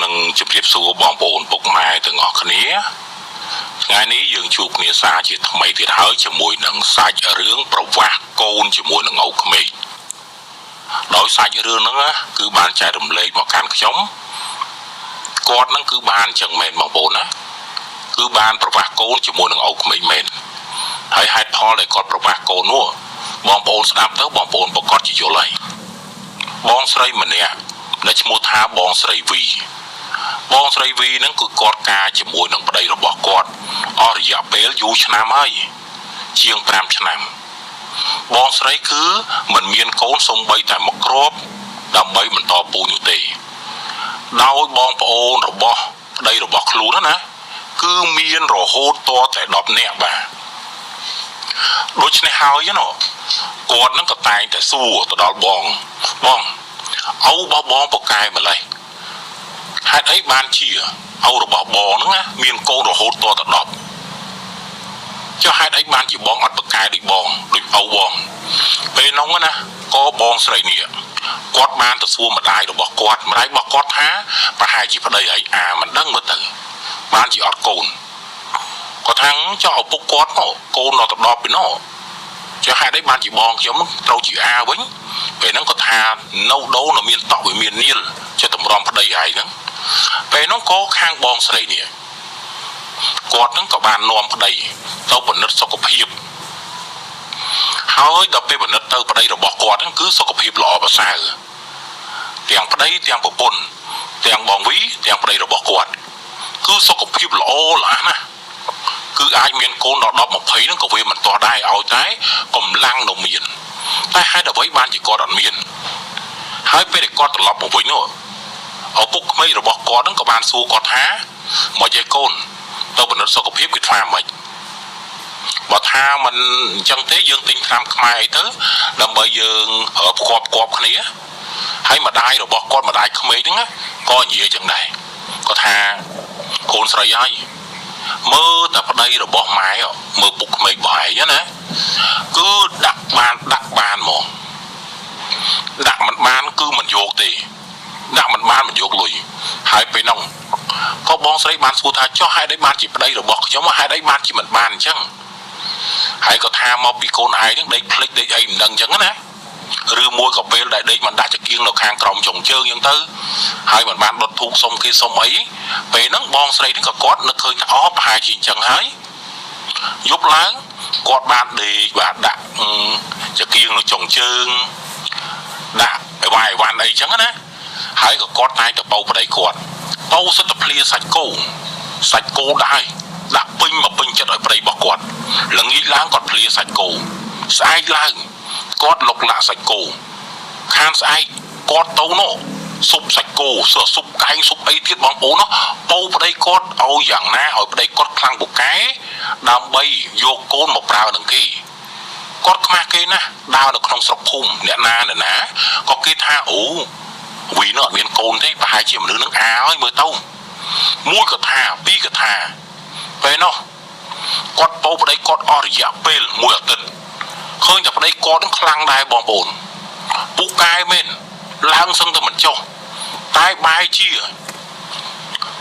នឹងជម្រាបសួរបងប្អូនពុកម៉ែទាំងអស់គ្នាថ្ងៃនេះយើងជួបគ្នាសារជាថ្មីទៀតហើយជាមួយនឹងសាច់រឿងប្រវាស់កូនជាមួយនឹងឪក្មេកដោយសាច់រឿងហ្នឹងគឺបានចែករំលែកមកកាន់ខ្ញុំគាត់ហ្នឹងគឺបានអញ្ចឹងមែនបងប្អូនណាគឺបានប្រវាស់កូនជាមួយនឹងឪក្មេកមែនហើយហេតុផលដែលគាត់ប្រវាស់កូននោះបងប្អូនស្ដាប់ទៅបងប្អូនប្រកាសជាយល់ហើយបងស្រីម្នាក់ដែលឈ្មោះថាបងស្រីវីហ្នឹងគឺគាត់ការជាមួយនឹងប្តីរបស់គាត់អស់រយៈពេលយូរឆ្នាំហើយជាង5ឆ្នាំបងស្រីគឺមិនមានកូនសូម្បីតែមួយគ្រាប់ដើម្បីបន្តពូជនោះទេដោយបងប្អូនរបស់ប្តីរបស់ខ្លួនណាគឺមានរហូតតតែ10នាក់បាទដូច្នេះហើយណោះគាត់នឹងក៏តែងតែសួរទៅដល់បងឪរបស់បងប្រកែម្លេះហេតុអីបានជាឪរបស់បងហ្នឹងណាមានកូនរហូតតទៅ10ចុះហេតុអីបានជាបងអត់ប្រកែដូចបងដូចឪបងពេលនោះណាក៏បងស្រីនេះគាត់បានទៅសួរម្ដាយរបស់គាត់ថាប្រហែលជាប្តីហើយមិនដឹងមើលទៅបានជាអត់កូនគាត់ថាចុះឪពុកគាត់កូនដល់ទៅ10ពីនោះចុះហេតុអីបានជាបងខ្ញុំត្រូវជាវិញពេលហ្នឹងគាត់ថានៅដូរនៅមានតក់វាមាននាលចេះតម្រាំប្តីហើយហ្នឹងពេលហ្នឹងក៏ខាងបងស្រីនេះគាត់ហ្នឹងក៏បាននាំប្តីទៅពិនិត្យសុខភាពហើយដល់ពេលពិនិត្យទៅប្តីរបស់គាត់ហ្នឹងគឺសុខភាពល្អប្រសើរទាំងប្តីទាំងប្រពន្ធទាំងបងវីទាំងប្តីរបស់គាត់គឺសុខភាពល្អល្អណាស់គឺអាចមានកូនដល់10 20ហ្នឹងក៏វាមិនទាស់ដែរឲ្យតែកម្លាំងនៅមានតែហេតុអ្វីបានជាគាត់អត់មានហើយពេលដែលគាត់ត្រឡប់មកវិញនោះឪពុកក្មេករបស់គាត់ហ្នឹងក៏បានសួរគាត់ថាមកយាយកូនទៅពិនិត្យសុខភាពគឺថាម៉េចបើថាមិនអញ្ចឹងទេយើងទិញថ្នាំខ្មែរអីទៅដើម្បីយើងផ្គាប់គ្នាហើយម្ដាយរបស់គាត់ម្ដាយក្មេកហ្នឹងក៏និយាយចឹងដែរគាត់ថាកូនស្រីហើយមើលតែប្តីរបស់ម៉ែមើលពុកក្មេករបស់ឯងណាគឺដាក់បានហ្មងដាក់មិនបានគឺមិនយកទេដាក់មិនបានមិនយកលុយហើយពេលហ្នឹងក៏បងស្រីបានសួរថាចុះហេតុអីបានជាប្តីរបស់ខ្ញុំហេតុអីបានជាមិនបានអញ្ចឹងហើយក៏ថាមកពីកូនឯងហ្នឹងដេកភ្លេចដេកអីមិនដឹងអញ្ចឹងណាឬមួយក៏ពេលដែលដេកមិនដាក់ចង្គៀងនៅខាងក្រោមចុងជើងអញ្ចឹងទៅហើយមិនបានដុតធូបសុំគេសុំអីពេលហ្នឹងបងស្រីនេះក៏គាត់នឹកឃើញថាប្រហែលជាអញ្ចឹងហើយយប់ឡើងគាត់បានដេកបាទដាក់ចង្គៀងនៅចុងជើងដាក់អីវ៉ាន់អីអញ្ចឹងណាហើយក៏គាត់តែងទៅបោប្តីគាត់បោសិតតែភ្លាសាច់គោដែរដាក់ពេញចិត្តឲ្យប្តីរបស់គាត់ល្ងាចឡើងគាត់ភ្លាសាច់គោស្អែកឡើងគាត់លុកលាក់សាច់គោខាងស្អែកគាត់ទៅនោះស៊ុបសាច់គោស៊ុបកែងស៊ុបអីទៀតបងប្អូននោះបោប្តីគាត់ឲ្យយ៉ាងណាឲ្យប្តីគាត់ខ្លាំងពូកែដើម្បីយកកូនមកប្រើនឹងគេគាត់ខ្មាស់គេណាដើរនៅក្នុងស្រុកភូមិអ្នកណាក៏គេថាអូវីនោះអត់មានកូនទេប្រហែលជាមនុស្សនឹងហើយមើលទៅមួយកថាពីរកថាពេលនោះគាត់បោប្តីគាត់អស់រយៈពេល1អាទិត្យឃើញតែប្តីគាត់នឹងខ្លាំងដែរបងប្អូនពូកែមែនឡើងសឹងតែមិនចុះតែបែរជា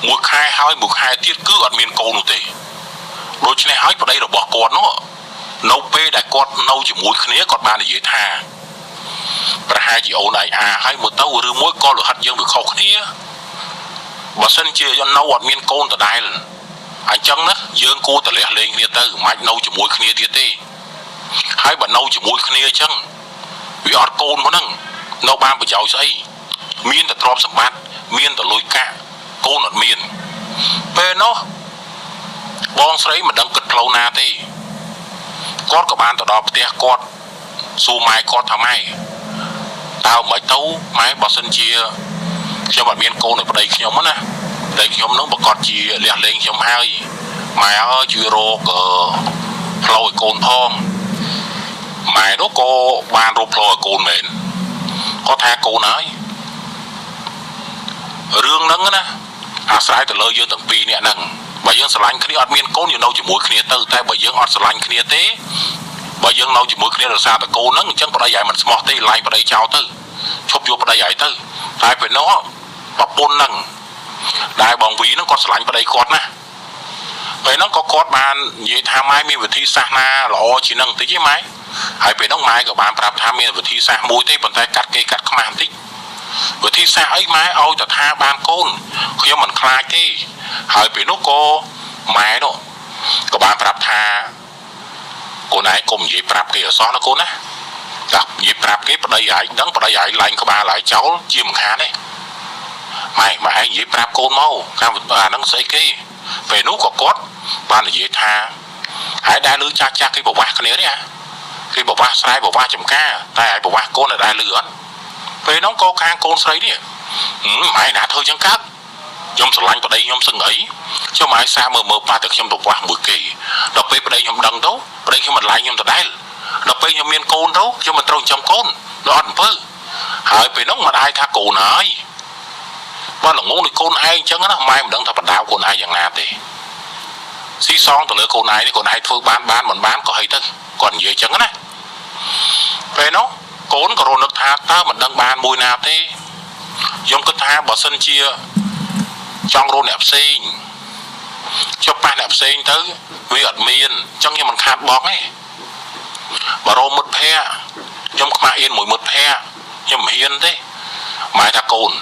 មួយខែហើយមួយខែទៀតគឺអត់មានកូននោះទេដូច្នេះហើយប្តីរបស់គាត់នោះនៅពេលដែលគាត់នៅជាមួយគ្នាគាត់បាននិយាយថាប្រហែលជាអូនឯងហើយមើលទៅឬមួយក៏លិខិតយើងវាខុសគ្នាបើសិនជានៅអត់មានកូនដដែលអញ្ចឹងណាយើងគួរតែលះលែងគ្នាទៅមិននៅជាមួយគ្នាទៀតទេហើយបើនៅជាមួយគ្នាអញ្ចឹងវាអត់កូនមកហ្នឹងនៅបានប្រយោជន៍ស្អីមានតែទ្រព្យសម្បត្តិមានតែលុយកាក់កូនអត់មានពេលនោះបងស្រីមិនដឹងគិតផ្លូវណាទេគាត់ក៏បានទៅដល់ផ្ទះគាត់សួរម៉ែគាត់ថាម៉ែតើមិនទៅម៉ែបើសិនជាខ្ញុំអត់មានកូននៅប្តីខ្ញុំណាប្តីខ្ញុំនឹងប្រកាសជាលះលែងខ្ញុំហើយម៉ែអើយជួយរកផ្លូវឲ្យកូនផងម៉ែនោះក៏បានរកផ្លូវឲ្យកូនមែនគាត់ថាកូនហើយរឿងហ្នឹងណាអាស្រ័យទៅលើយើងទាំងពីរនាក់ហ្នឹងបើយើងស្រឡាញ់គ្នាអត់មានកូនយើងនៅជាមួយគ្នាទៅតែបើយើងអត់ស្រឡាញ់គ្នាទេបើយើងនៅជាមួយគ្នារសារតកូនហ្នឹងអញ្ចឹងប្តីឯងមិនស្មោះទេឡាយប្តីចោលទៅឈប់យកប្តីឯងទៅតែពេលនោះប្រពន្ធហ្នឹង đại bong ví nó còn sánh vào đây cọt nè vậy nó có cọt bàn vậy tham mai mi vật thi sa na lọ chỉ nâng tí chứ máy hãy về nó mai của bạn prap tham mi vật thi sa mũi thế bàn tay cắt cây cắt không ăn tích vật thi sa ấy máy ôi ta tha ban côn khi mình khai thế hãy về nó có máy đó của bạn prap tha cô này cùng vậy prap kia xóa nó cô nè gặp vậy prap cái đây vậy đấng đây vậy lạnh của bà lại cháu chim khá đấy mày mà hãy vậy prap côn mau cam bà nó xây cái về nút của cốt ban là vậy tha hãy đai lưới cha cha cái bộ bạc cái đấy à cái bộ bạc sai bộ bạc chấm ca tai bộ bạc côn là đai lưới về nó có khang côn xây đi mày nạt thôi chẳng cắt nhom sờ lạnh vào đây nhom sưng ấy cho mày xa mờ mờ ba được nhom đục qua mùi kỳ đập về đây nhom đằng đâu đây khi mình lại nhom từ đây đập về nhom miên côn đâu cho mình trâu trong côn nó ăn phơi hỏi về nó mà ai tha cổ nói ba là ngôn thì côn ai chứ nó mai mình đang thập đạo côn ai chẳng nào thì xí son từ lưỡi côn ai thì côn ai thôi bán mình bán có hay thôi còn gì chẳng á về nó côn có rồi nước tha ta mình đang bán mùi nào thế giống cái tha bỏ sân chia trong rô nẹp sinh cho ba nẹp sinh tới vì ở miền trong như mình khát bóng ấy bà rô mất phe trong mà yên mũi mất phe nhưng mà hiên thế mãi ta côn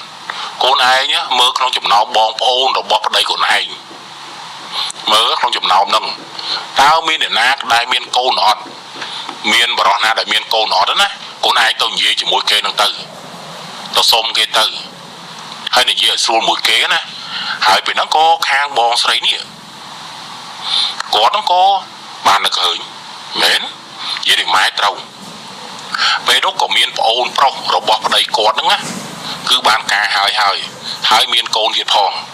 ai nhá mơ không chụp nào bong ôn rồi bọc đây của này mơ không chụp nào nâng tao miền để nát đại miền côn nọt miền bà na đại miền côn nọt đó nè côn ai tôi gì chỉ mũi kê nâng từ tao xôm kê từ hay là gì ở xuôi mũi kế nè hỏi vì nó có khang bong sấy nè có nó có bàn được hỡi mến vậy thì mái trâu về đó có miền ôn pro rồi bọc đây có đó á cứ bàn cả hai miền côn thiệt thòng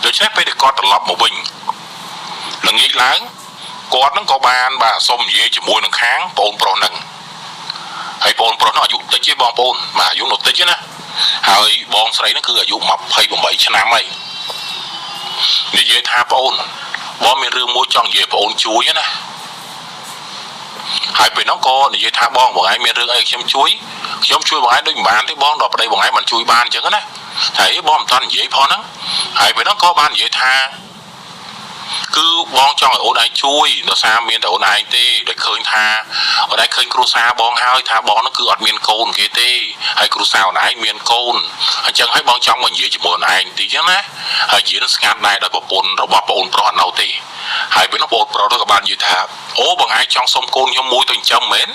rồi xét về được có tập lập một bình là nghĩ láng có nó có bàn bà xôm gì chỉ mùi nó kháng ôn pro nâng hay ôn pro nó dụng tới chế bong ôn mà dụng nốt tới chứ nè hỏi bong sấy nó cứ ở dụng mập hay bằng 7 năm ấy để dễ tha ôn bom miền rương mua chọn về ôn chuối nè hai bên nó có để dễ tha bong bằng ai miền rương ấy xem chuối bằng ai đôi bán thấy bong đọp đây bằng ai mình chuối ban chứ á thấy bom toàn dễ phó nó hai bên nó có ban dễ tha cứ bong cho ở ôn ai chui nó xa miền ôn ai tê để khơi tha ở đây khơi cru sa bong hai tha bong nó cứ ở miền côn kia tê hay cru sa này miền côn chẳng hay bong trong mình dễ chỉ muốn ai tí chứ nè hay diễn scan này đã bọc bồn rồi bọc bồn pro nào tê hay bên nó bồn pro đó các bạn gì tha ố bằng ai trong sông côn nhóm mũi tôi trong mến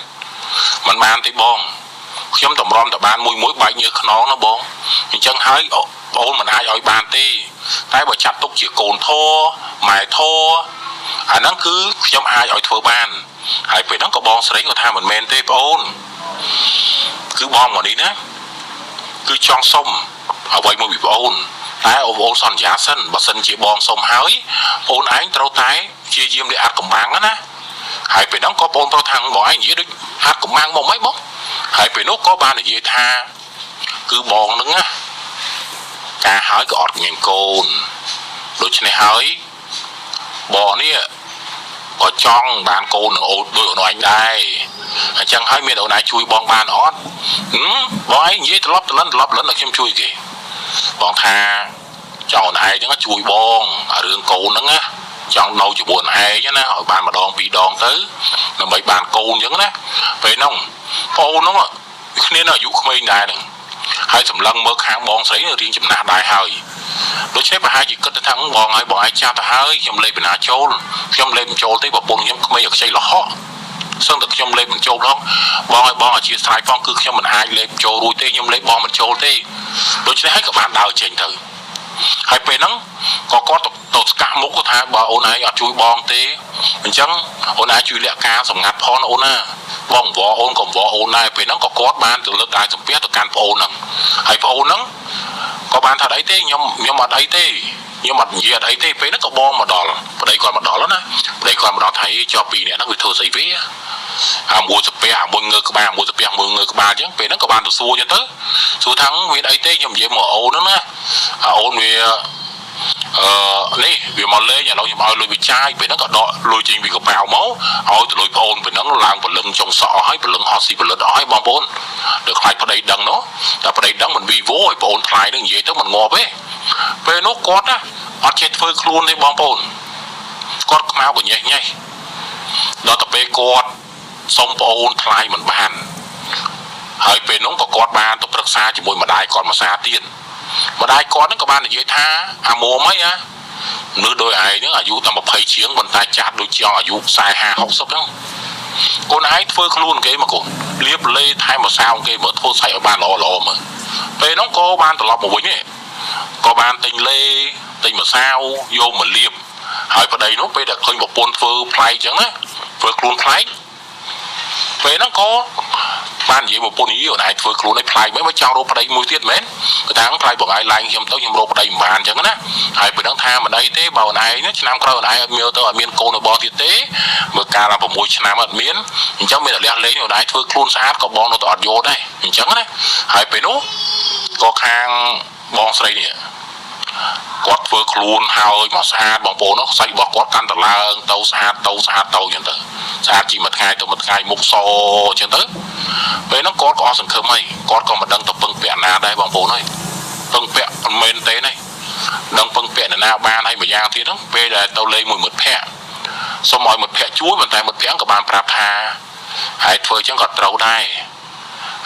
mình mang thấy bong nhóm tầm rom tập ban mũi bạch như nó bong chẳng hay ôn mình ai ở bàn tê tay bà chặt túc chỉ cồn thô mài thô nó cứ trong ai ở thừa ban hay phải nó có bong sấy của tha mình men tê ôn cứ bong vào đi nè cứ trong sông ở vậy mới bị ôn tái ôn son giá sân bà sân chỉ bong sông hái ôn ánh trâu tái chia diêm để ăn cổng mang á nè hay phải nó có ôn pro thằng bỏ anh dễ đứng ăn cổng mang một mấy bốc hay phải nó có ban để dễ tha cứ bong đứng á cả hỏi gọt miền côn đôi chân này hỏi bò nè có trong bàn côn ở đôi ở anh đây chẳng hỏi miền đầu này chui bong bàn ót bong ấy dễ lấp lớn là xem chui kì bong tha trong này nó chui bong ở đường côn đó á trong đâu chỉ buồn hay chứ nè hỏi bàn mà đòn bị đòn tới là mấy bàn côn chứ nè về nông côn nó nên là dụ không đây đừng hai sầm lăng mơ kháng bong sấy riêng chấm nát đại hơi đối xếp hai gì cất thắng bong hai bong ai cha ta hơi chấm lên bên hạ châu chấm lên châu tới bảo bồn chấm mấy giờ xây là họ xong được chấm lên bên châu đó bong ở chia sai phong cứ chấm mình hai lên châu rồi tê chấm lên bong mình châu tê đối xếp hết các bạn đào chỉnh thử hai bên nắng có tột cả mốc của thằng bà ôn ai ở chui bong tê mình chẳng ôn ai chui lẹ ca sòng ngặt phon ôn à bong vỏ ôn còn vỏ ôn này về nó có cốt ban từ lực ai trong biết từ can ôn nè hay ôn nắng có ban thật ấy thế nhưng mà ấy thế nhưng mà gì ở đấy thế về nó có bom mà đỏ ở đây còn mà đỏ lắm nè đây còn mà đỏ thấy cho pì này nó bị thua giấy vé mua sập bè mua ngơ các bạn mua sập bè mua ngơ các bạn chứ về nó có ban từ xua cho tới xua thắng về ấy thế nhưng về mà ôn nữa nè ôn về nè vì mà lê nhà lâu nhưng mà lùi bị chai vì nó có đọ lùi trình vì có bào máu hỏi từ lùi ôn vì nó làm vật lưng trong sọ hay vật lưng họ xì vật lưng đó hay bom bôn được hai vào đây đằng nó tại vào đây đằng mình bị vỗ rồi ôn thay nó gì tới mình ngọt ấy ពេលនោះគាត់ណាអត់ចេះធ្វើខ្លួនទេបងប្អូនគាត់ខ្មៅកញ៉េះញ៉េះដល់ទៅពេលគាត់សុំប្អូនថ្លៃមិនបានហើយពេលនោះក៏គាត់បានទៅប្រឹក្សាជាមួយម្ដាយគាត់មួយសារទៀតម្ដាយគាត់ហ្នឹងក៏បាននិយាយថាអាមុំអីណានៅដោយឯងហ្នឹងអាយុតែ20ជាងប៉ុន្តែចាស់ដូចជាអាយុ40 50ហ្នឹងកូនឯងធ្វើខ្លួនគេមកកូនលៀបលេថែមម្សៅគេមើលធ្វើស្អីឲ្យបានល្អមើលពេលហ្នឹងក៏បានត្រឡប់មកវិញដែរក៏បានទិញលេទិញម្សៅយកមកលៀបហើយប្តីនោះពេលដែលឃើញប្រពន្ធធ្វើប្លែកអញ្ចឹងណាធ្វើខ្លួនប្លែកពេលហ្នឹងក៏បាននិយាយប្រពន្ធនិយាយអូនឯងធ្វើខ្លួនឲ្យប្លែកមិនមកចង់រកប្តីមួយទៀតមែនគាត់ថាប្លែកបងឯងឡើងខ្ញុំទៅខ្ញុំរកប្តីមិនបានអញ្ចឹងណាហើយពេលហ្នឹងថាមិនអីទេបើអូនឯងឆ្នាំក្រោយអូនឯងអត់មានទៅអត់មានកូនរបស់ទៀតទេមើលកាល6ឆ្នាំអត់មានអញ្ចឹងមានតែលះលេងអូនឯងធ្វើខ្លួនស្អាតក៏បងនៅតែអត់យកដែរអញ្ចឹងណាហើយពេលនោះក៏ខាងបងស្រីនេះគាត់ធ្វើខ្លួនហើយមកស្អាតបងប្អូននោះខ្សែរបស់គាត់កាន់តែឡើងទៅស្អាតទៅអញ្ចឹងទៅស្អាតជាមួយថ្ងៃទៅមួយថ្ងៃមុខសអញ្ចឹងទៅពេលហ្នឹងគាត់ក៏អស់សង្ឃឹមហើយគាត់ក៏មិនដឹងទៅពឹងពាក់ណាដែរបងប្អូនហើយពឹងពាក់មិនមែនទេណាដឹងពឹងពាក់ណាបានហើយមួយយ៉ាងទៀតហ្នឹងពេលដែលទៅលេងមួយមិត្តភ័ក្តិសូមឲ្យមិត្តភ័ក្តិជួយប៉ុន្តែមិត្តភ័ក្តិក៏បានប្រាប់ថាហើយធ្វើអញ្ចឹងក៏ត្រូវដែរ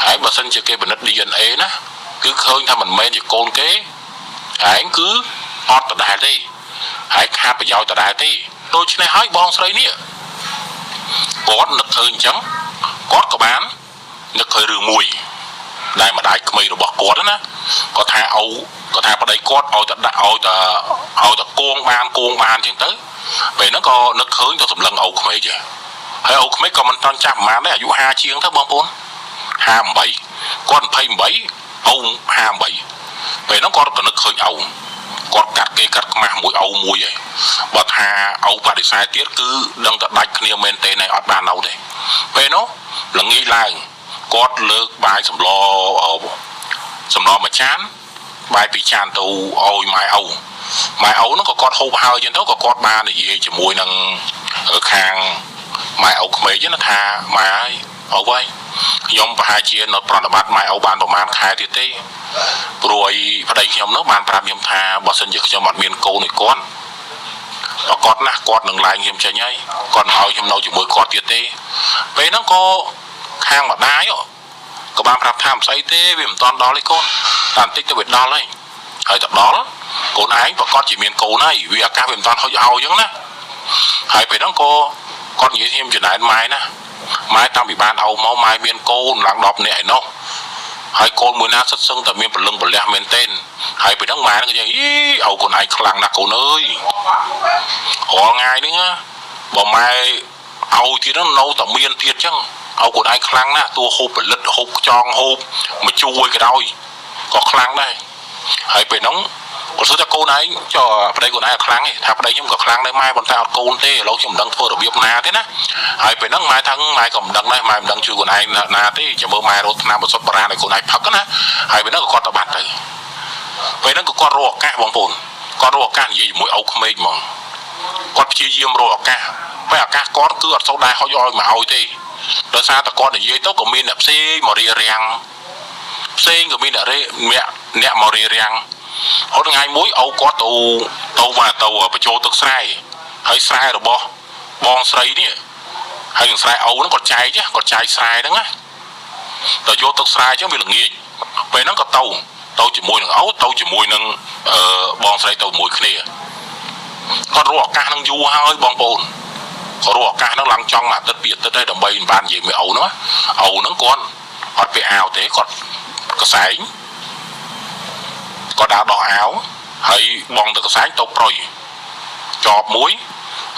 ហើយបើសិនជាគេពិនិត្យ DNA ណាគឺឃើញថាមិនមែនជាកូនគេឯងគឺអត់ដដែលទេហើយខាតប្រយោជន៍ដដែលទេដូច្នេះហើយបងស្រីនេះគាត់នឹកឃើញអញ្ចឹងគាត់ក៏បាននឹកឃើញរឿងមួយដែលម្ដាយក្មេងរបស់គាត់ណាគាត់ថាគាត់ថាប្តីគាត់ឲ្យតែដាក់ឲ្យតែគួងបានអញ្ចឹងទៅពេលហ្នឹងក៏នឹកឃើញទៅសម្លឹងឪក្មេងចេះហើយឪក្មេងក៏មិនតាន់ចាស់ប្រហែលដែរអាយុ50ជាងទៅបងប្អូន58គាត់28ឪ58ពេលហ្នឹងគាត់ក៏នឹកឃើញឪគាត់កាត់គេកាត់ខ្មាស់មួយឪមួយហើយបើថាឪបដិសេធទៀតគឺដឹងតែដាច់គ្នាមែនទេណែអត់បាននៅទេពេលនោះល្ងាចឡើងគាត់លើកបាយសម្លមួយចានបាយពីរចានទៅឲ្យម៉ែឪហ្នឹងក៏គាត់ហូបហើយចឹងទៅក៏គាត់បាននិយាយជាមួយនឹងខាងម៉ែឪក្មេងហ្នឹងថាម៉ែអើយឪហើយខ្ញុំប្រហែលជានៅប្រតិបត្តិម៉ែឪបានប្រហែលខែទៀតទេព្រោះឲ្យប្តីខ្ញុំនោះបានប្រាប់ខ្ញុំថាបើសិនជាខ្ញុំអត់មានកូនឲ្យគាត់ណាគាត់នឹងឡើងខ្ញុំចេញហើយគាត់មិនឲ្យខ្ញុំនៅជាមួយគាត់ទៀតទេពេលហ្នឹងក៏ខាងម្ដាយក៏បានប្រាប់ថាមិនស្អីទេវាមិនតាន់ដល់ទេកូនតែបន្តិចទៅវាដល់ហើយទៅដល់កូនឯងប្រកាសជាមានកូនហើយវាអាកាសវាមិនតាន់ហុចឲ្យអញ្ចឹងណាហើយពេលហ្នឹងក៏គាត់និយាយខ្ញុំចំណែនម៉ែណាម៉ែតាំងពីបានឪមកម៉ែមានកូនឡើង10នាក់ឯណោះហើយកូនមួយណាសិតសឹងតែមានព្រលឹងប្រលះមែនទែនហើយពេលហ្នឹងម៉ែហ្នឹងនិយាយអ៊ូកូនឯងខ្លាំងណាស់កូនអើយរាល់ថ្ងៃហ្នឹងបើម៉ែឲ្យទៀតហ្នឹងនៅតែមានទៀតចឹងអ៊ូកូនឯងខ្លាំងណាស់តួហូបផលិតហូបខ្ចង់ហូបមកជួយក៏ដោយក៏ខ្លាំងដែរហើយពេលហ្នឹងគាត់សួរថាកូនឯងចុះប្តីកូនឯងខ្លាំងទេថាប្តីខ្ញុំក៏ខ្លាំងដែរម៉ែប៉ុន្តែអត់កូនទេឥឡូវខ្ញុំមិនដឹងធ្វើរបៀបណាទេណាហើយពេលហ្នឹងម៉ែថាម៉ែក៏មិនដឹងដែរម៉ែមិនដឹងជួយកូនឯងណាទេចាំមើលម៉ែរត់ថ្នាំបសុទ្ធបារាណឲ្យកូនឯងផឹកណាហើយពេលហ្នឹងក៏គាត់ទៅបាត់ទៅពេលហ្នឹងក៏គាត់រកឱកាសបងប្អូនគាត់រកឱកាសនិយាយជាមួយឪក្មេងហ្មងគាត់ព្យាយាមរកឱកាសពេលឱកាសគាត់គឺអត់សូវដែរហុចឲ្យមកឲ្យទេដោយសារតែគាត់និយាយទៅក៏មានអ្នកផ្សេងមករៀបរៀងផ្សេងក៏មានអ្នកមករៀបរៀងហូបថ្ងៃមួយឪគាត់ទៅបញ្ចូលទឹកស្រែហើយស្រែរបស់បងស្រីនេះហើយនឹងស្រែឪហ្នឹងគាត់ចែកស្រែហ្នឹងណាទៅយកទឹកស្រែអញ្ចឹងវាល្ងាចពេលហ្នឹងក៏ទៅជាមួយនឹងឪទៅជាមួយនឹងបងស្រីទៅមួយគ្នាគាត់រកឱកាសហ្នឹងយូរហើយបងប្អូនគាត់រកឱកាសហ្នឹងឡើងចង់មួយអាទិត្យពីរអាទិត្យហើយដើម្បីបាននិយាយមួយឪហ្នឹងគាត់អត់ពាក់អាវទេគាត់កសែងក៏ដើរដោះអាវហើយបងទៅកសែងទៅប្រុយចប់មួយ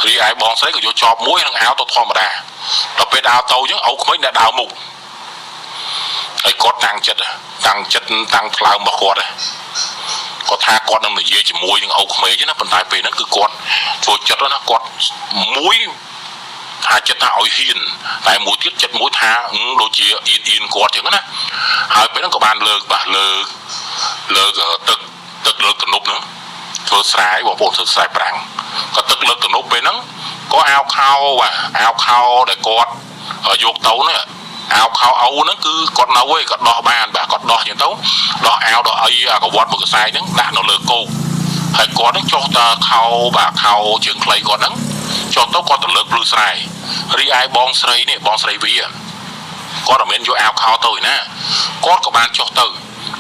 រីឯបងស្រីក៏យកចប់មួយនឹងអាវទៅធម្មតាដល់ពេលដើរទៅអញ្ចឹងឪក្មេងដែលដើរមុខហើយគាត់តាំងចិត្តតាំងថ្លើមរបស់គាត់គាត់ថាគាត់នឹងនិយាយជាមួយនឹងឪក្មេងណាប៉ុន្តែពេលហ្នឹងគឺគាត់ធ្វើចិត្តណាគាត់មួយថាចិត្តថាឲ្យហ៊ានតែមួយទៀតចិត្តមួយថាដូចជាអ៊ីនគាត់អញ្ចឹងណាហើយពេលហ្នឹងក៏បានលើកទឹកលើកទំនប់ហ្នឹងធ្វើស្រែបងប្អូនធ្វើស្រែប្រាំងក៏ទឹកលើកទំនប់ពេលហ្នឹងក៏អាវខោដែលគាត់យកទៅនេះ áo khao ấu nó cứ con nấu ấy còn đo bàn bà còn đo những tấu đo áo đo ấy có vót một cái sai nó đã nó lừa cô hay có nó cho ta khao bà khao trường clay còn nắng cho tấu con tự lực blue sai ri ai bong sấy này bong sấy vi có là miễn vô áo khao tôi nè có bạn cho từ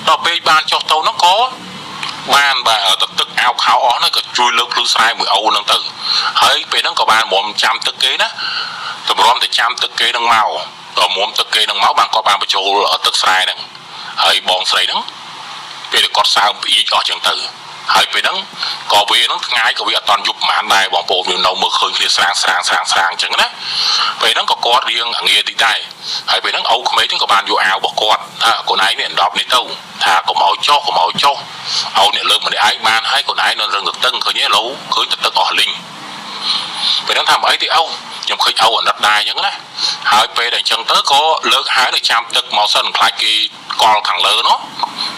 đó bên ban cho tôi nó có ban bà ở tức áo khao ó nó có chui lực blue sai mười âu nâng từ hơi bên nó có bạn 100 tức kế đó tụi bọn thì trăm tức kế nâng màu rồi muốn tức kế nâng máu bạn có bạn phải chỗ ở tức sai nè hơi bong sấy đó bây giờ có sao ý cho chẳng từ hơi về nắng có về nó ngay có về toàn dục mà này bọn bộ nhiều nấu mực khơi kia sáng chẳng đó về nó có riêng ở nghe thì đây hơi về nắng âu mấy tiếng có bàn vô áo bỏ con ấy này đọc này đâu thà có màu cho âu này lưng mà để ai man hay con ấy nó rừng được tân khơi nhé lâu khơi tân ở linh về nó làm ấy thì âu nhưng khi âu ở đất đai chẳng đó hơi về để chân tới có lớn hái được trăm tức màu xanh lại kỳ con thằng lớn nó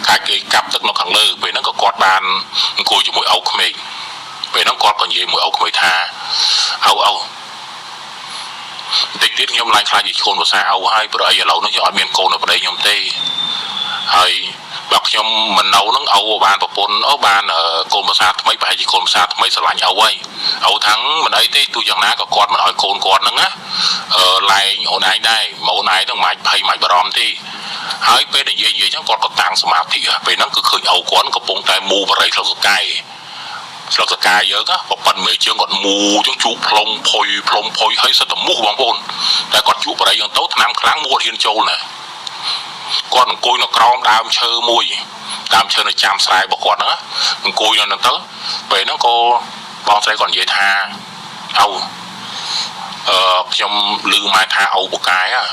cái cặp tức nó thằng lơ về nó có quạt bàn cùi cho mũi ấu của mình về nó quạt còn gì mũi ấu của mình thà ấu tích tiết nhom lại khai gì khôn vào xa ấu hay bữa giờ lâu nó cho miền cô ở đây nhom tê hay bạc nhom mình nấu nó ấu bàn bạc pôn ấu bàn ở côn vào xa mấy bài gì côn vào xa mấy sờ lạnh ấu ấy ấu thắng mình ấy tê tôi chẳng ná có quạt mình hỏi côn quạt nữa á lại ổ này đây mẫu này nó mày hay mày bờ rom thì hãy bé để dễ chẳng còn có tăng sớm thì về nó cứ khơi ẩu quán có bông tai mù và đấy là cái cài nhớ á và phần mề chương còn mù chúng chú plong phôi hay sao tầm mù bằng bồn tại còn chú vào đâyยังtốt nam kháng mua thiên châu này con côi nó còng đam chơi nó chạm sai bỏ quạt nữa côi nó tới về nó có bong sai còn dễ tha ẩu trong lư mai tha ẩu một cái á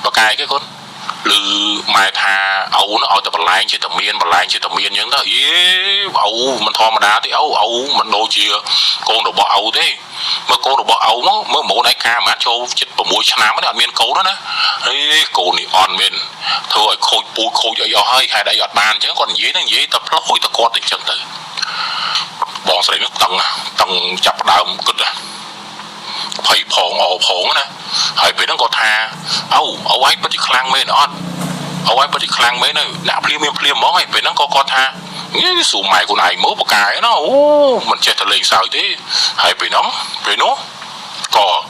và cái con lư mai tha ấu nó ở tập lại chơi tập miên những đó ấu mình thò mà đá thì ấu mình đôi chia con đồ bỏ ấu thế mà con đồ bỏ ấu nó mới mổ này ca mà cho chết vào mũi chăn nó ăn miên cấu đó nè cô này on miên thôi khôi cho hơi hay đại giọt bàn chứ còn dễ tập lỗi tập con tình chân từ bọn sấy nước tầng chập đào cứt à phải phồng nè hãy về nó có tha ấu ấy bất cứ khang mê nó ấu ấy bất cứ khang mê này nạp liêm món ấy về nó có tha cái sủ mày của này mới một cái nó mình chơi thật lên sao thế hãy về nó có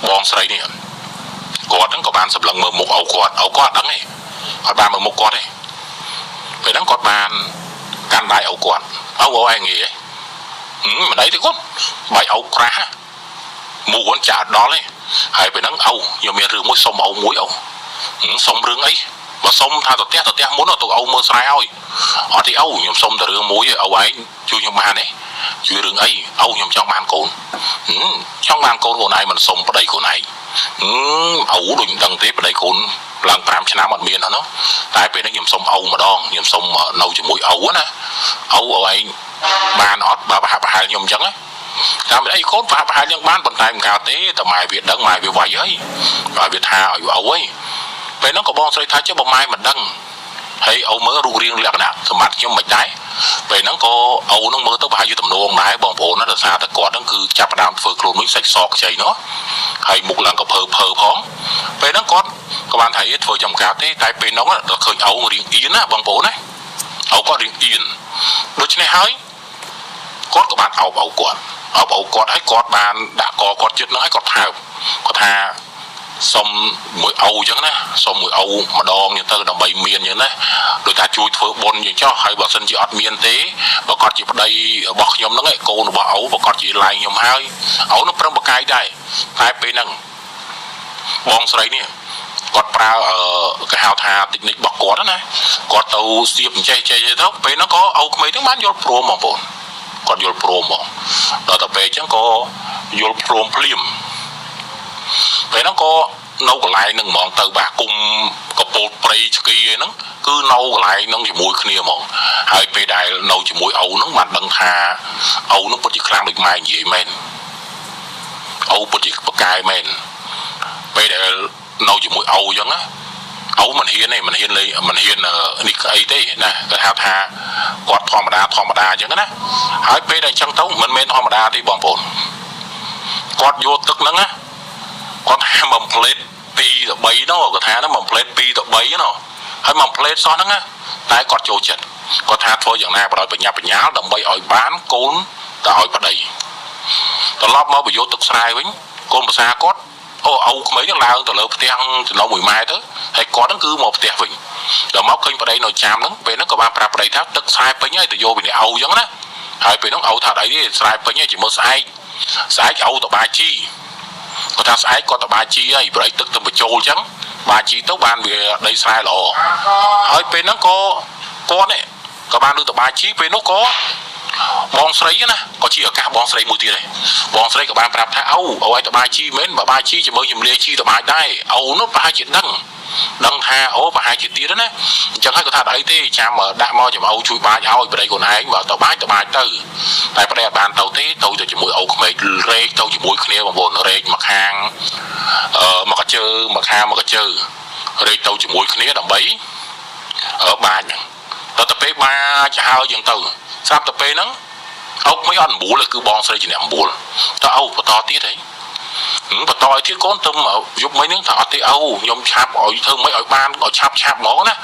bong sấy này quạt nó có bàn sập lần một ấu quạt đắng này hỏi bàn một quạt này về nó có bàn can đại ấu quạt ấu ai nghề ấy mà đấy thì có bài ấu ra mù con chả đó đấy hay phải nắng âu nhiều miền rừng muối sông âu muối âu sông rừng ấy mà sông tha tụt té muốn là tụi âu mưa sai thôi họ thì âu nhom sông từ rừng muối âu ấy chui nhom bàn đấy chui rừng ấy âu nhom trong bàn cồn trong bàn cồn của này mình sông vào đây của này âu đừng đăng tiếp vào đây cồn làm tạm cho nam miền nó tại vì nó nhom sông âu mà đòn nhom sông nâu chỉ muối âu á nè âu ấy bàn ót bà hai nhom trắng ấy làm đây cốt và hai nhân bán vận tải cao tế tầm mai Việt đăng mai Việt vài ấy và Việt Hà ở ấu ấy vậy nó có bong xoay thái chứ bong mai mình đăng hay ấu mới ru riêng lẹ nè tầm mặt nhưng mạch đáy vậy nó có ấu nó mới tới bao nhiêu tầm nuông đáy bong phổ nó là xa tất cả nó cứ chặt đám phơi cồn mới sạch sọt chảy nó hay một lần có phơ phóng vậy nó có các bạn thấy phơi trồng cao tế tại bên nó là khơi ấu riêng yên á bong phổ này ấu có riêng yên đôi chân này hơi cốt của bạn ấu quạt ấu quạt hay quạt bàn đã có quạt chết nó hay quạt thà xong mũi ấu chứ nè xong mũi ấu mà đòn như tơ đồng bay miền như thế đôi ta chui phơi bồn như cho hay bà sân chỉ ọt miền thế và con chỉ đây bọc nhom nó ngay cô nó bỏ ấu và con chỉ lại nhom hai ấu nó prang một cái đây hai bên năng bong sấy nè quạt prao ở cái hào thà tịch nịch bọc quạt đó này quạt tàu xiêm chạy thóc bên nó có ấu mấy tiếng bán vô pro mà bồn còn vô pro mà đó tập về chẳng có vô pro phim vậy nó có nấu lại nâng món từ bạc cùng có bột play kia nó cứ nấu lại nó chỉ mùi kia món hai về đài nấu chỉ mùi ấu nó mặt đằng thà ấu nó có chỉ kháng được mai gì men ấu có chỉ có cài men về để nấu chỉ mùi ấu giống á ấu mình hiên này mình hiên ở đi cái thế nè cái hào thà quạt thò mà đa chứ đó hai về đây chẳng tấu mình men thò mà đa thì bỏng bồn quạt vô tức nắng á quạt mầm plate 2 ទៅ 3 នោះគាត់ថាហ្នឹងមកផ្លេត2ទៅ 3នោះហើយមកផ្លេតសោះហ្នឹងណាតែគាត់ចូលចិត្តគាត់ថាធ្វើយ៉ាងណាបើឲ្យបញ្ញាដើម្បីឲ្យបានកូនទៅឲ្យប្តីត្រឡប់មកប្រយោជន៍ទឹកស្រែវិញកូនភាសាគាត់អូឪក្មេងឡើងទៅលើផ្ទះចំណុំ1 ម៉ែត្រទៅហើយគាត់ហ្នឹងគឺមកផ្ទះវិញដល់មកឃើញប្តីនៅចាំហ្នឹងពេលហ្នឹងក៏បានប្រាប់ប្តីថាទឹកស្រែពេញហើយទៅយកពីនេះឪអញ្ចឹងណាហើយពេលហ្នឹងឪថាអីទេស្រែពេញហើយជាមួយស្អែកឪទៅបាជីគាត់ថាស្អែកគាត់ទៅបាជីហើយប្រៃទឹកទៅបញ្ចូលអញ្ចឹងបាជីទៅបានវាដីស្រែល្អហើយពេលហ្នឹងក៏គាត់នេះក៏បានលើទៅបាជីពេលនោះក៏បងស្រីណាក៏ជាឱកាសបងស្រីមួយទៀតដែរបងស្រីក៏បានប្រាប់ថាអូឲ្យទៅបាជីមែនបើបាជីជាមួយជំលាជីទៅបាដែរអូនោះប្រហែលជាដឹងថាអូប្រហែលជាទៀតណាអញ្ចឹងហើយគាត់ថាអីទេចាំដាក់មកចាំអូជួយបាចឲ្យប្តីខ្លួនឯងបើទៅបាចទៅតែប្តីអត់បានទៅទេទៅជាមួយអូក្មេងរែកទៅជាមួយគ្នាបងប្អូនរែកមកខាងមកកជើមកខាងមកកជើរែកទៅជាមួយគ្នាដើម្បីបាចទៅពេលបាចហើយយើងទៅស្រាប់តែពេលហ្នឹងអូក្មេងអត់អំបួលគឺបងស្រីជាអ្នកអំបួលតើអូបន្តទៀតហីបន្តឲ្យទៀតកូនទៅយប់មិញហ្នឹងថាអត់ទេអូខ្ញុំឆាប់ឲ្យធ្វើមិនឲ្យបានឲ្យឆាប់ហ្មងណា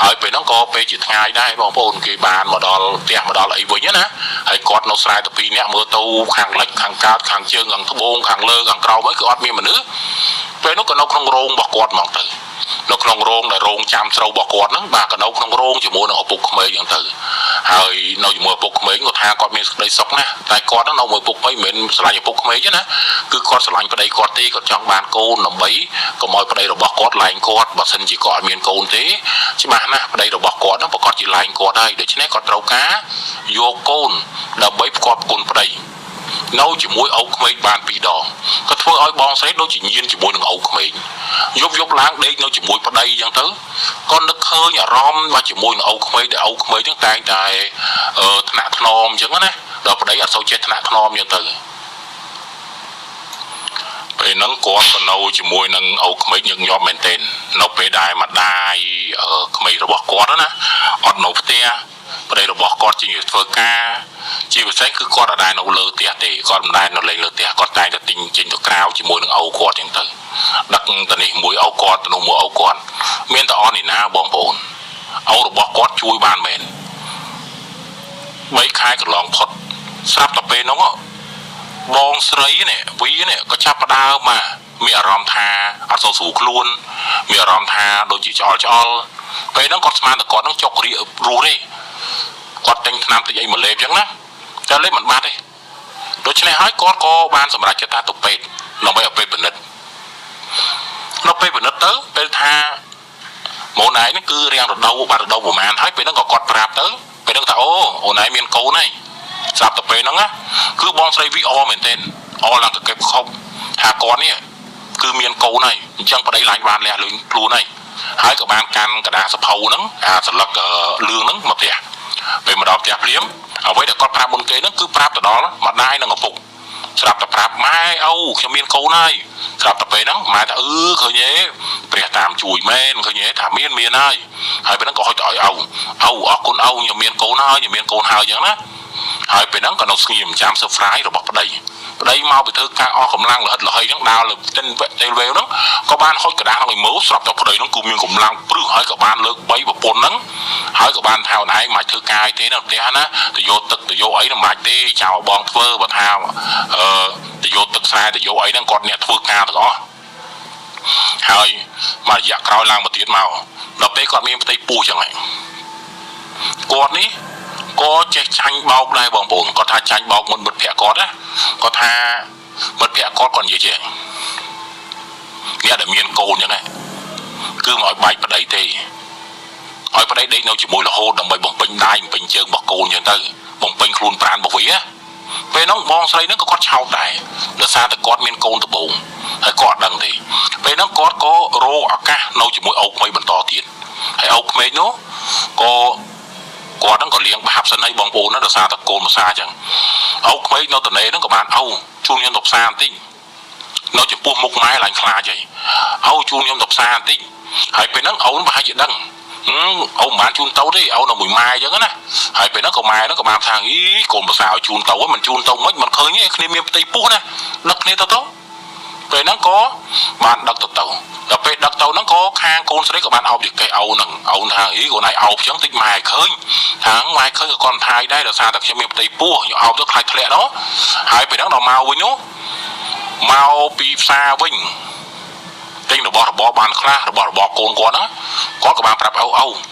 ហើយពេលហ្នឹងក៏ពេលជាថ្ងៃដែរបងប្អូនគេបានមកដល់ផ្ទះមកដល់អីវិញណាហើយគាត់នៅស្រែទៅ2 នាក់មើលទៅខាងលិចខាងកើតខាងជើងខាងត្បូងខាងលើខាងក្រោមអីគឺអត់មានមនុស្សពេលនោះក៏នៅក្នុងរោងរបស់គាត់ហ្មងទៅនៅក្នុងរោងដែលរោងចាំស្រូវរបស់គាត់ហ្នឹងបាទក៏នៅក្នុងរោងជាមួយនឹងឪពុកក្មេងអញ្ចឹងទៅហើយនៅជាមួយឪពុកក្មេងគាត់ថាគាត់មានសេចក្តីសុខណាស់តែគាត់ហ្នឹងនៅមួយឪពុកមិនមែនស្រឡាញ់ឪពុកក្មេងទេណាគឺគាត់ស្រឡាញ់ប្តីគាត់ទេគាត់ចង់បានកូនដើម្បីកុំឲ្យប្តីរបស់គាត់ឡែងគាត់បើសិនជាគាត់អត់មានកូនទេច្បាស់ណាស់ប្តីរបស់គាត់ហ្នឹងប្រកាសជាឡែងគាត់ហើយដូច្នេះគាត់ត្រូវការយកកូនដើម្បីផ្គប់គុណប្តីនៅជាមួយឪក្មេងបាន2 ដងក៏ធ្វើឲ្យបងស្រីដូចជាញៀនជាមួយនឹងឪក្មេងយប់ឡើងដេកនៅជាមួយប្តីអញ្ចឹងទៅក៏នឹកឃើញអារម្មណ៍មកជាមួយនឹងឪក្មេងដែលឪក្មេងហ្នឹងតែងតែថ្នាក់ថ្នមអញ្ចឹងណាដល់ប្តីអត់សូវចេះថ្នាក់ថ្នមអញ្ចឹងទៅពេលហ្នឹងគាត់ក៏នៅជាមួយនឹងឪក្មេងញឹកញាប់មែនទែននៅពេលដែលម្ដាយក្មេងរបស់គាត់ណាអត់នៅផ្ទះប្តីរបស់គាត់ជាធ្វើការជាពិសេសគឺគាត់អត់ដែរនៅលើផ្ទះទេគាត់មិនដែរនៅលេងលើផ្ទះគាត់តែងតែទិញចេញទៅក្រៅជាមួយនឹងឪគាត់អញ្ចឹងទៅដឹកទៅនេះមួយឪគាត់ទៅនោះមួយឪគាត់មានតែអនឯណាបងប្អូនឪរបស់គាត់ជួយបានមែន3 ខែកន្លងផុតស្រាប់តែពេលហ្នឹងបងស្រីនេះវីនេះក៏ចាប់ផ្ដើមមកមានអារម្មណ៍ថាអត់សូវស្រួលខ្លួនមានអារម្មណ៍ថាដូចជាឆ្អល់ពេលហ្នឹងគាត់ស្មានតែគាត់នឹងចុករីករស់ទេគាត់ទិញថ្នាំតិចអីមកលេបអញ្ចឹងណាតែលេបមិនបាត់ទេដូច្នេះហើយគាត់ក៏បានសម្រេចចិត្តថាទៅពេទ្យដើម្បីឲ្យពេទ្យពិនិត្យនៅពេលពិនិត្យទៅពេលថាម៉ូនឯងហ្នឹងគឺរៀងរដូវបាត់រដូវប្រហែលហើយពេលហ្នឹងក៏គាត់ប្រាប់ទៅពេលហ្នឹងថាអូនឯងមានកូនហើយស្រាប់តែពេលហ្នឹងណាគឺបងស្រីវីអមែនទែនអឡើងកកេបខប់ថាគាត់នេះគឺមានកូនហើយអញ្ចឹងប្តីឡើងបានលះលុយខ្លួនហើយក៏បានកាន់កដាសភៅហ្នឹងអាសន្លឹកលឿងហ្នឹងមកផ្ទះពេលមកដល់ផ្ទះភ្លាមអ្វីដែលគាត់ប្រាប់មុនគេហ្នឹងគឺប្រាប់ទៅដល់ម្ដាយនិងឪពុកស្រាប់តែប្រាប់ម៉ែអូខ្ញុំមានកូនហើយស្រាប់តែពេលហ្នឹងម៉ែថាឃើញទេព្រះតាមជួយមែនឃើញទេថាមានហើយពេលហ្នឹងក៏ហុចទៅឲ្យអូអរគុណអូខ្ញុំមានកូនហើយខ្ញុំមានកូនហើយអញ្ចឹងណាហើយពេលហ្នឹងក៏នៅស្ងៀមចាំ surprise របស់ប្តីមកទៅធ្វើការអស់កម្លាំងលិតលហើយហ្នឹងដើរលើទិនទេវហ្នឹងក៏បានហុចกระดาษហ្នឹងឲ្យមើលស្រាប់តែប្តីហ្នឹងគឺមានកម្លាំងព្រឹសហើយក៏បានលើក3ប្រពន្ធហ្នឹងហើយក៏បានថាអូនឯងមិនធ្វើការទេនៅផ្ទះណាទៅយកទឹកទៅយកអីហ្នឹងមិនទេចៅបងធ្វើបើថាទៅយកទឹកស្រែទៅយកអីហ្នឹងគាត់អ្នកធ្វើការទាំងអស់ហើយមួយរយៈក្រោយឡើងមកទៀតមកដល់ពេលគាត់មានផ្ទៃពោះអញ្ចឹងហើយគាត់នេះក៏ចេះចាញ់បោកដែរបងប្អូនគាត់ថាចាញ់បោកមុនមិត្តភក្តិគាត់ណាគាត់ថាមិត្តភក្តិគាត់និយាយចេះអ្នកដែលមានកូនអញ្ចឹងគឺមកឲ្យបែកប្តីទេឲ្យប្តីដេកនៅជាមួយរហូតដើម្បីបំពេញដៃបំពេញជើងរបស់កូនអញ្ចឹងទៅបំពេញខ្លួនប្រាណរបស់វាពេលហ្នឹងបងស្រីហ្នឹងក៏គាត់ឆោតដែរដោយសារតែគាត់មានកូនដំបូងហើយគាត់អត់ដឹងទេពេលហ្នឹងគាត់ក៏រកឱកាសនៅជាមួយឪក្មេងបន្តទៀតហើយឪក្មេងនោះក៏គាត់ហ្នឹងក៏លៀងបាបសិនហើយបងប្អូនណាដោយសារតែកូនភាសាអញ្ចឹងឪក្មេងនៅតនេហ្នឹងក៏បានជូនខ្ញុំទៅផ្សារបន្តិចនៅចំពោះមុខម៉ែឡើងខ្លាចហើយជូនខ្ញុំទៅផ្សារបន្តិចហើយពេលហ្នឹងអូនប្រហែលជាដឹងអូនមិនបានជូនទៅទេអូននៅមួយម៉ែអញ្ចឹងណាហើយពេលហ្នឹងក៏ម៉ែហ្នឹងក៏បានថាកូនភាសាឲ្យជូនទៅមិនជូនទៅមិនឃើញទេគ្នាមានផ្ទៃពោះណាដឹកគ្នាទៅ ពេលហ្នឹងក៏បានដឹកទៅដល់ពេលដឹកទៅហ្នឹងក៏ខាងកូនស្រីក៏បានអោបជាគេអូនហ្នឹងអូនថាអីកូនឯងអោបចឹងតិចម៉ែឃើញថាម៉ែឃើញក៏គាត់ថាយដែរដោយសារតែខ្ញុំមានផ្ទៃពោះខ្ញុំអោបទៅខ្លាចធ្លាក់នោះហើយពេលហ្នឹងដល់មកវិញនោះមកពីផ្សារវិញទិញរបស់របរបានខ្លះរបស់របរកូនគាត់ហ្នឹងគាត់ក៏បានប្រាប់អូ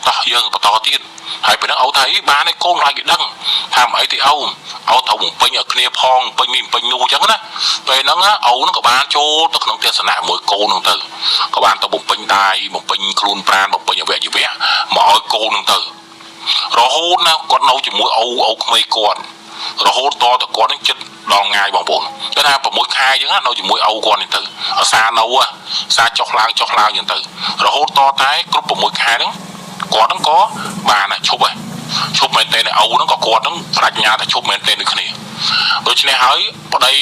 តោះយើងបន្តទៀតហើយពេលហ្នឹងអូថាអីបានឲ្យកូនឡើងគេដឹងថាមិនអីទេអូត្រូវបំពេញឲ្យគ្នាផងបំពេញនេះបំពេញនោះអញ្ចឹងណាពេលហ្នឹងអូហ្នឹងក៏បានចូលទៅក្នុងទស្សនៈមួយកូនហ្នឹងទៅក៏បានទៅបំពេញដៃបំពេញខ្លួនប្រាណបំពេញអវយវៈមកឲ្យកូនហ្នឹងទៅរហូតណាគាត់នៅជាមួយអូក្មេងគាត់រហូតតទៅគាត់នឹងចិត្តដល់ងាយបងប្អូនគេថា6ខែអញ្ចឹងនៅជាមួយអូគាត់នេះទៅអាសានៅសាចុះឡើងអញ្ចឹងទៅរហូតតតែគ្រប់6ខែហ្នឹងគាត់ហ្នឹងក៏បានឈប់ហើយឈប់មែនតើអូហ្នឹងក៏គាត់ហ្នឹងប្រាជ្ញាថាឈប់មែនតើដូចគ្នាដូច្នេះហើយប្តី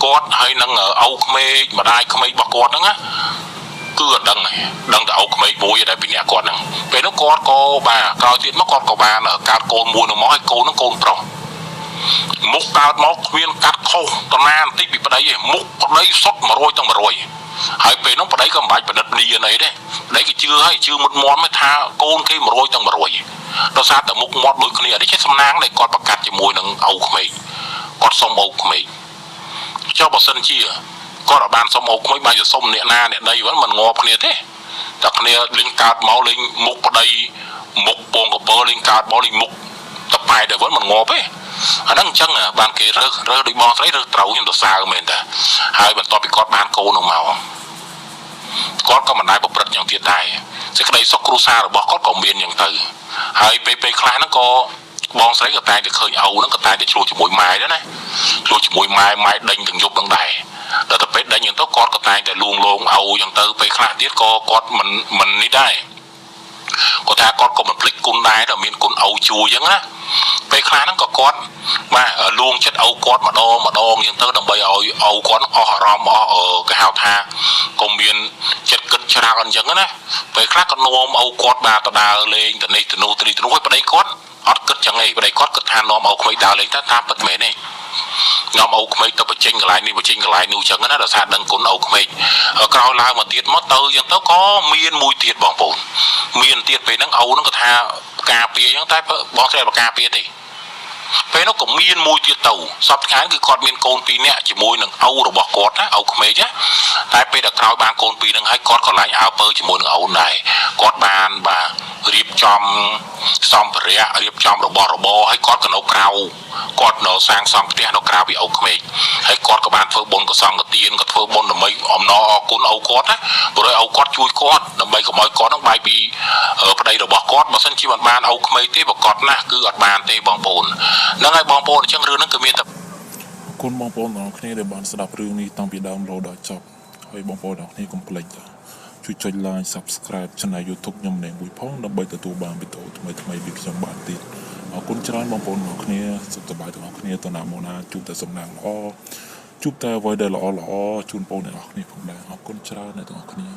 គាត់ហើយនឹងអូក្មេកម្ដាយក្មេងរបស់គាត់ហ្នឹងណាគឺអត់ដឹងតែអូក្មេងមួយដែលពីអ្នកគាត់ហ្នឹងពេលនោះគាត់ក៏បាទក្រោយទៀតមកគាត់ក៏បានកើតកូនមួយនឹងមកហើយកូនហ្នឹងកូនប្រុសមុខកើតមកគ្មានកាត់ខុសតណាបន្តិចពីប្តីឯងមុខប្តីសុទ្ធ100ទាំង100ហើយពេលនោះប្តីក៏មិនបាច់ប្រឌិត DNA ទេប្តីគេជឿហើយជឿមុតមាត់មកថាកូនគេ100ទាំង100ដោយសារតែមុខមាត់ដូចគ្នានេះជាសំណាងដែលគាត់ប្រកាសជាមួយនឹងអូក្មេងគាត់សុំអូក្មេងចុះបើសិនជាគាត់បានសុំអូក្មេងបានជាសុំអ្នកណាអ្នកណីវិញមិនងាប់គ្នាទេតែគ្នាលេងកើតមកលេងមុខប្តីមុខពងកពើលេងកើតមកលេងមុខតប៉ែតែវិញមិនងាប់ទេអាហ្នឹងអញ្ចឹងបានគេរើសដូចបងស្រីរើសត្រូវខ្ញុំទៅសើមែនតាហើយបន្ទាប់ពីគាត់បានកូននោះមកគាត់ក៏មិនដែរប្រព្រឹត្តយ៉ាងទៀតដែរសេចក្តីសុខគ្រួសាររបស់គាត់ក៏មានយ៉ាងទៅហើយពេលខ្លះហ្នឹងក៏បងស្រីក៏តែងតែឃើញអូហ្នឹងក៏តែងតែឆ្លោះជាមួយម៉ែដែរណាឆ្លោះជាមួយម៉ែដេញទាំងយប់ទាំងដែរដល់ទៅពេលដេញយ៉ាងទៅគាត់ក៏តែងតែលួងលោមអូយ៉ាងទៅពេលខ្លះទៀតក៏គាត់មិននេះដែរគាត់ថាគាត់ក៏មិនភ្លេចគុណដែរដល់មានគុណអូជួយអញ្ចឹងណាពេលខ្លះហ្នឹងក៏គាត់បាទលួងចិត្តអូគាត់ម្ដងអញ្ចឹងទៅដើម្បីឲ្យអូគាត់អស់អារម្មណ៍គេហៅថាក៏មានចិត្តគិតច្រើនអញ្ចឹងណាពេលខ្លះក៏នាំអូគាត់បាទទៅដើរលេងទៅនេះទៅនោះឲ្យប្តីគាត់អត់គិតចឹងឯងប្តីគាត់គិតថានាំអូក្មេងដើរលេងតាមពិតមែនទេនាំអូក្មេងទៅបញ្ចេញកន្លែងនេះបញ្ចេញកន្លែងនោះចឹងណាដោយសារដឹងគុណអូក្មេងក្រោយឡើងមកទៀតមកទៅចឹងទៅក៏មានមួយទៀតបងប្អូនមានទៀតពេលហ្នឹងអូហ្នឹងក៏ថាការពារចឹងតែបងស្រីបការពារទេពេលនោះក៏មានមួយទៀតទៅសពថ្ងៃគឺគាត់មានកូន2នាក់ជាមួយនឹងអូរបស់គាត់ណាអូក្មេងណាតែពេលដែលក្រោយបានកូន2នឹងហើយគាត់ក៏ឡើងអើពើជាមួយនឹងអូនដែរគាត់បានបាទរៀបចំសម្ភារៈរៀបចំរបស់របរហើយគាត់ក៏នៅក្រៅគាត់នៅសាងសង់ផ្ទះនៅក្រៅពីអូក្មេងហើយគាត់ក៏បានធ្វើបុណ្យកុសលកទានក៏ធ្វើបុណ្យដើម្បីអំណរអគុណអូគាត់ណាព្រោះអូគាត់ជួយគាត់ដើម្បីកុំឲ្យគាត់នឹងបែកពីប្តីរបស់គាត់បើមិនជាមិនបានអូក្មេងទេប្រកបណាស់គឺអត់បានទេបងប្អូនហ្នឹងហើយបងប្អូនអញ្ចឹងរឿងហ្នឹងគឺមានតែគុណបងប្អូនទាំងអស់គ្នាដែលបានស្ដាប់រឿងនេះតាំងពីដើមរហូតដល់ចប់ហើយបងប្អូនទាំងអស់គ្នាកុំភ្លេចជួយចុច like subscribe Channel YouTube ខ្ញុំម្នាក់មួយផងដើម្បីទទួលបានវីដេអូថ្មីៗពីខ្ញុំបានទៀតអរគុណច្រើនបងប្អូនទាំងអស់គ្នាសុខសប្បាយទាំងអស់គ្នាតើណាមកណាជួបតែសំណាងល្អជួបតែអ្វីដែលល្អជូនបងប្អូនទាំងអស់គ្នាផងដែរអរគុណច្រើនអ្នកទាំងអស់គ្នា